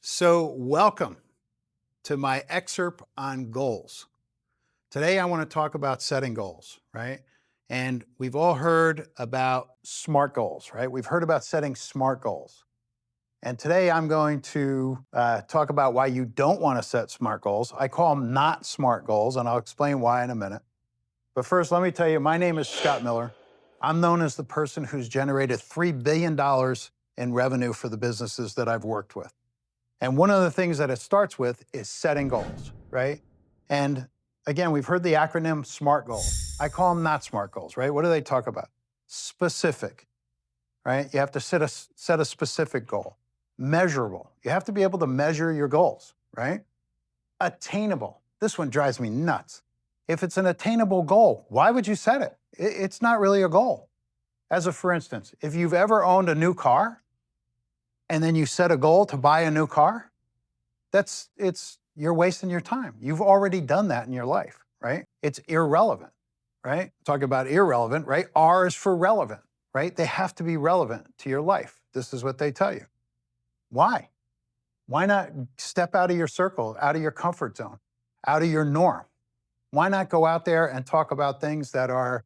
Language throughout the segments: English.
So, welcome to my excerpt on goals. Today, I want to talk about setting goals, right? And we've all heard about SMART goals, right? We've heard about setting SMART goals. And today, I'm going to talk about why you don't want to set SMART goals. I call them not SMART goals, and I'll explain why in a minute. But first, let me tell you, my name is Scott Miller. I'm known as the person who's generated $3 billion in revenue for the businesses that I've worked with. And one of the things that it starts with is setting goals, right? And again, we've heard the acronym SMART goals. I call them not SMART goals, right? What do they talk about? Specific, right? You have to set a specific goal. Measurable. You have to be able to measure your goals, right? Attainable. This one drives me nuts. If it's an attainable goal, why would you set it? It's not really a goal. As a for instance, if you've ever owned a new car, and then you set a goal to buy a new car, you're wasting your time. You've already done that in your life, right? It's irrelevant, right? Talk about irrelevant, right? R is for relevant, right? They have to be relevant to your life. This is what they tell you. Why? Why not step out of your circle, out of your comfort zone, out of your norm? Why not go out there and talk about things that are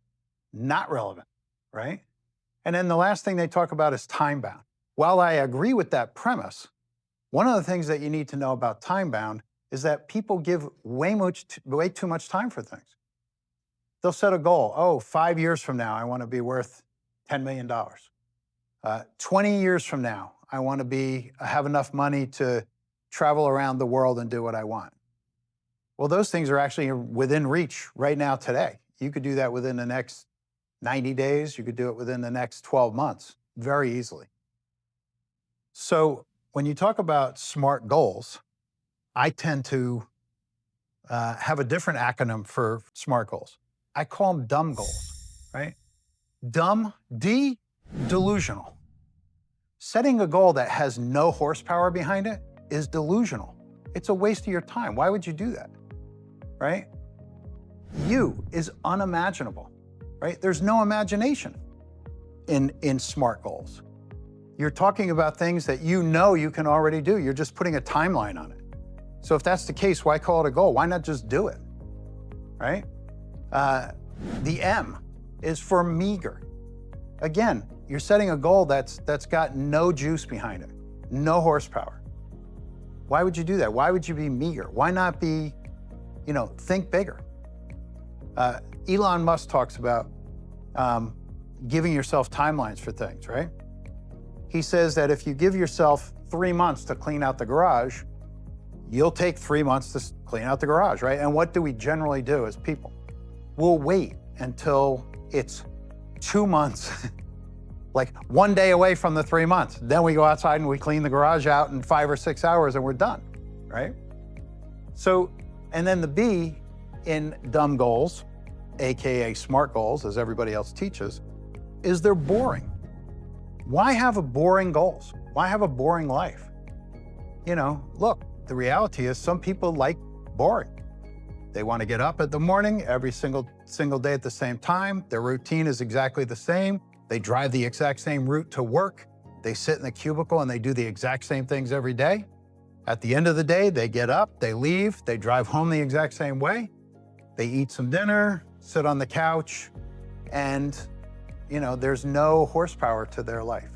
not relevant, right? And then the last thing they talk about is time bound. While I agree with that premise, one of the things that you need to know about time bound is that people give way too much time for things. They'll set a goal. Oh, 5 years from now, I want to be worth $10 million. 20 years from now, I want to have enough money to travel around the world and do what I want. Well, those things are actually within reach right now today. You could do that within the next 90 days. You could do it within the next 12 months very easily. So when you talk about SMART goals, I tend to have a different acronym for SMART goals. I call them dumb goals, right? Dumb, delusional. Setting a goal that has no horsepower behind it is delusional. It's a waste of your time. Why would you do that, right? U is unimaginable, right? There's no imagination in SMART goals. You're talking about things that you know you can already do. You're just putting a timeline on it. So if that's the case, why call it a goal? Why not just do it, right? The M is for meager. Again, you're setting a goal that's got no juice behind it, no horsepower. Why would you do that? Why would you be meager? Why not be, think bigger? Elon Musk talks about giving yourself timelines for things, right? He says that if you give yourself 3 months to clean out the garage, you'll take 3 months to clean out the garage, right? And what do we generally do as people? We'll wait until it's 2 months, like one day away from the 3 months. Then we go outside and we clean the garage out in 5 or 6 hours and we're done, right? So, and then the B in dumb goals, AKA SMART goals, as everybody else teaches, is they're boring. Why have boring goals? Why have a boring life? Look, the reality is some people like boring. They want to get up in the morning every single day at the same time. Their routine is exactly the same. They drive the exact same route to work. They sit in the cubicle and they do the exact same things every day. At the end of the day, they get up, they leave, they drive home the exact same way. They eat some dinner, sit on the couch, and there's no horsepower to their life.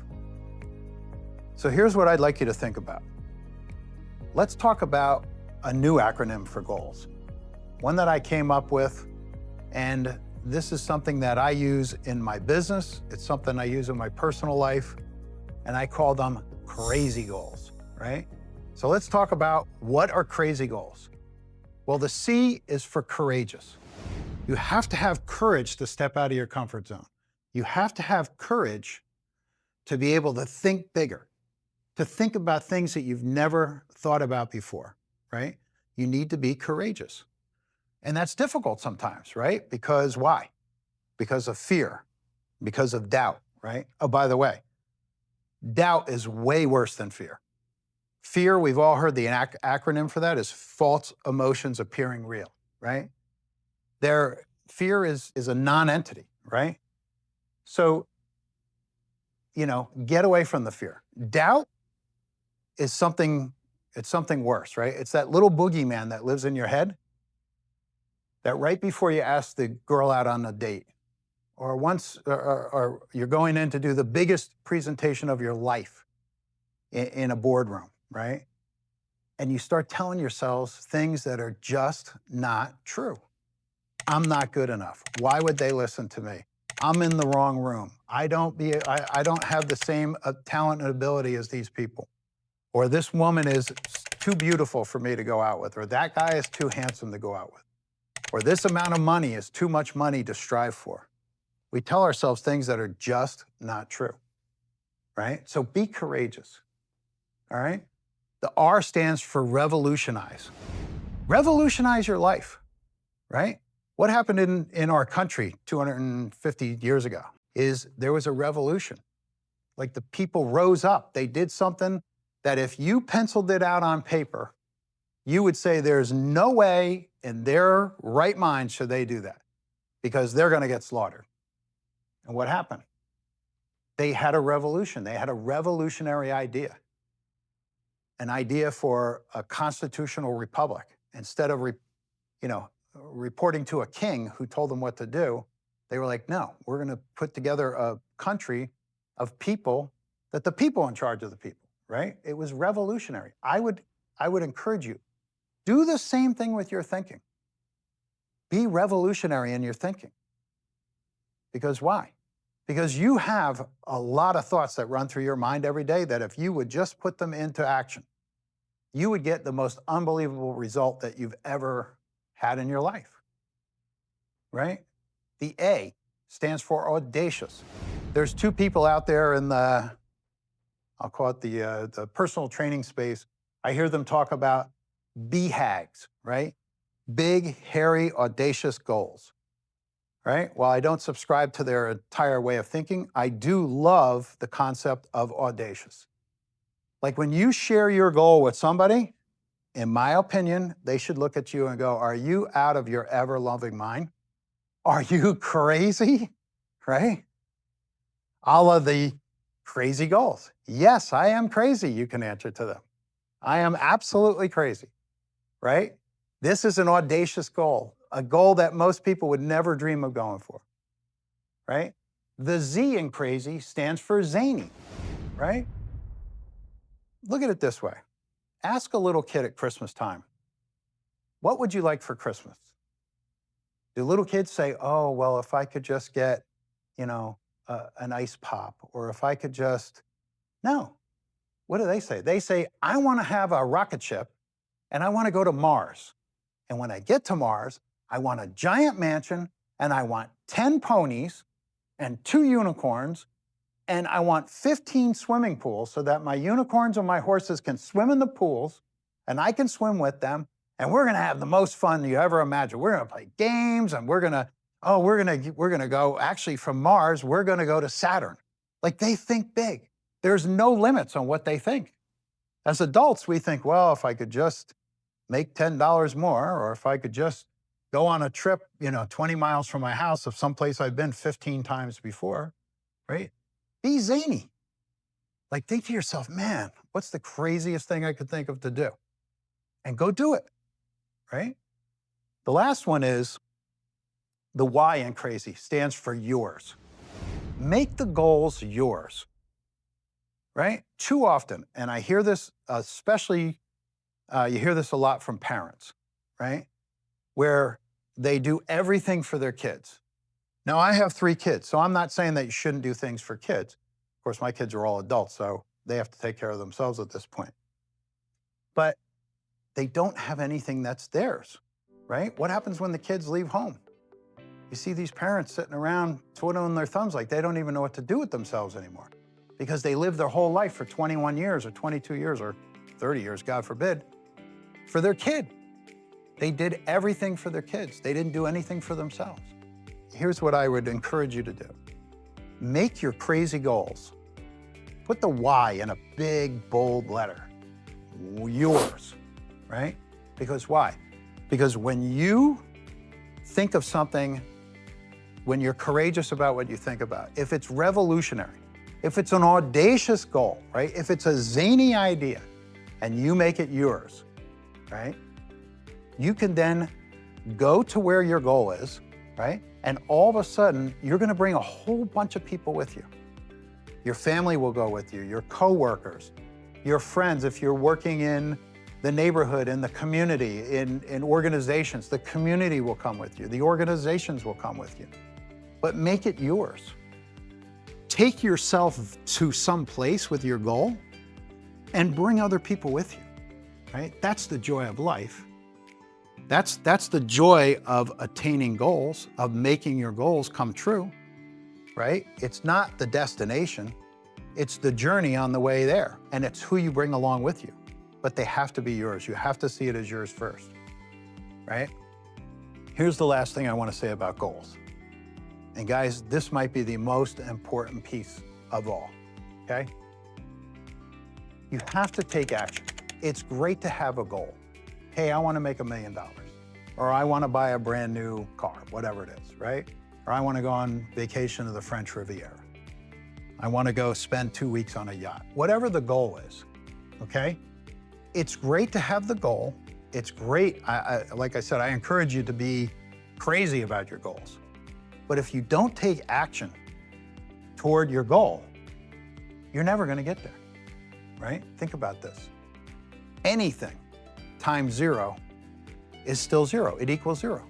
So here's what I'd like you to think about. Let's talk about a new acronym for goals, one that I came up with, and this is something that I use in my business. It's something I use in my personal life, and I call them crazy goals, right? So let's talk about what are crazy goals. Well, the C is for courageous. You have to have courage to step out of your comfort zone. You have to have courage to be able to think bigger, to think about things that you've never thought about before, right? You need to be courageous. And that's difficult sometimes, right? Because why? Because of fear, because of doubt, right? Oh, by the way, doubt is way worse than fear. Fear, we've all heard the acronym for that is false emotions appearing real, right? Fear is a non-entity, right? So, get away from the fear. Doubt is something, It's something worse, right? It's that little boogeyman that lives in your head that right before you ask the girl out on a date, or or you're going in to do the biggest presentation of your life in a boardroom, right? And you start telling yourselves things that are just not true. I'm not good enough. Why would they listen to me? I'm in the wrong room. I don't have the same talent and ability as these people. Or this woman is too beautiful for me to go out with, or that guy is too handsome to go out with, or this amount of money is too much money to strive for. We tell ourselves things that are just not true, right? So be courageous, all right? The R stands for revolutionize. Revolutionize your life, right? What happened in our country 250 years ago is there was a revolution. Like the people rose up. They did something that if you penciled it out on paper, you would say there's no way in their right mind should they do that because they're going to get slaughtered. And what happened? They had a revolution. They had a revolutionary idea, an idea for a constitutional republic. Instead of reporting to a king who told them what to do, they were like, no, we're going to put together a country of people that the people are in charge of the people, right? It was revolutionary. I would encourage you, do the same thing with your thinking. Be revolutionary in your thinking. Because why? Because you have a lot of thoughts that run through your mind every day that if you would just put them into action, you would get the most unbelievable result that you've ever had in your life, right? The A stands for audacious. There's two people out there in the, I'll call it the personal training space. I hear them talk about BHAGs, right? Big, hairy, audacious goals, right? While I don't subscribe to their entire way of thinking, I do love the concept of audacious. Like when you share your goal with somebody, in my opinion, they should look at you and go, are you out of your ever-loving mind? Are you crazy, right? All of the crazy goals. Yes, I am crazy, you can answer to them. I am absolutely crazy, right? This is an audacious goal, a goal that most people would never dream of going for, right? The Z in crazy stands for zany, right? Look at it this way. Ask a little kid at Christmas time, what would you like for Christmas? Do little kids say, oh, well, if I could just get, an ice pop, or if I could just, no. What do they say? They say, I want to have a rocket ship and I want to go to Mars. And when I get to Mars, I want a giant mansion and I want 10 ponies and 2 unicorns and I want 15 swimming pools so that my unicorns and my horses can swim in the pools and I can swim with them. And we're going to have the most fun you ever imagine. We're going to play games and we're going to go, actually from Mars, we're going to go to Saturn. Like they think big. There's no limits on what they think. As adults, we think, well, if I could just make $10 more, or if I could just go on a trip, 20 miles from my house of someplace I've been 15 times before, right? Be zany. Like think to yourself, man, what's the craziest thing I could think of to do? And go do it, right? The last one is the Y in crazy, stands for yours. Make the goals yours, right? Too often, and I hear this especially, you hear this a lot from parents, right? Where they do everything for their kids. Now, I have 3 kids, so I'm not saying that you shouldn't do things for kids. Of course, my kids are all adults, so they have to take care of themselves at this point. But they don't have anything that's theirs, right? What happens when the kids leave home? You see these parents sitting around twiddling their thumbs like they don't even know what to do with themselves anymore because they lived their whole life for 21 years or 22 years or 30 years, God forbid, for their kid. They did everything for their kids. They didn't do anything for themselves. Here's what I would encourage you to do. Make your crazy goals. Put the Y in a big, bold letter. Yours, right? Because why? Because when you think of something, when you're courageous about what you think about, if it's revolutionary, if it's an audacious goal, right? If it's a zany idea, and you make it yours, right? You can then go to where your goal is, right? And all of a sudden, you're gonna bring a whole bunch of people with you. Your family will go with you, your coworkers, your friends, if you're working in the neighborhood, in the community, in organizations, the community will come with you, the organizations will come with you. But make it yours. Take yourself to some place with your goal and bring other people with you, right? That's the joy of life. That's the joy of attaining goals, of making your goals come true, right? It's not the destination, it's the journey on the way there, and it's who you bring along with you. But they have to be yours. You have to see it as yours first, right? Here's the last thing I want to say about goals. And guys, this might be the most important piece of all, okay? You have to take action. It's great to have a goal. Hey, I want to make $1 million, or I want to buy a brand new car, whatever it is, right? Or I want to go on vacation to the French Riviera. I want to go spend 2 weeks on a yacht. Whatever the goal is, okay? It's great to have the goal. It's great, like I said, I encourage you to be crazy about your goals. But if you don't take action toward your goal, you're never going to get there, right? Think about this. Anything times 0 is still 0. It equals 0.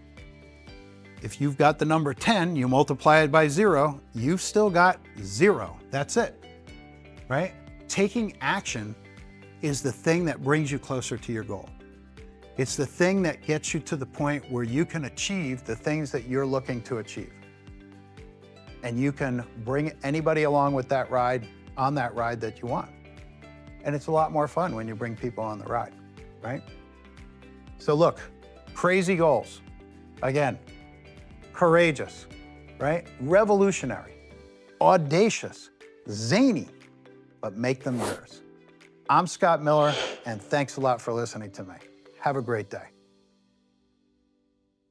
If you've got the number 10, you multiply it by 0, you've still got 0. That's it, right? Taking action is the thing that brings you closer to your goal. It's the thing that gets you to the point where you can achieve the things that you're looking to achieve. And you can bring anybody along with that ride, on that ride that you want. And it's a lot more fun when you bring people on the ride, right? So look, crazy goals. Again, courageous, right? Revolutionary, audacious, zany, but make them yours. I'm Scott Miller, and thanks a lot for listening to me. Have a great day.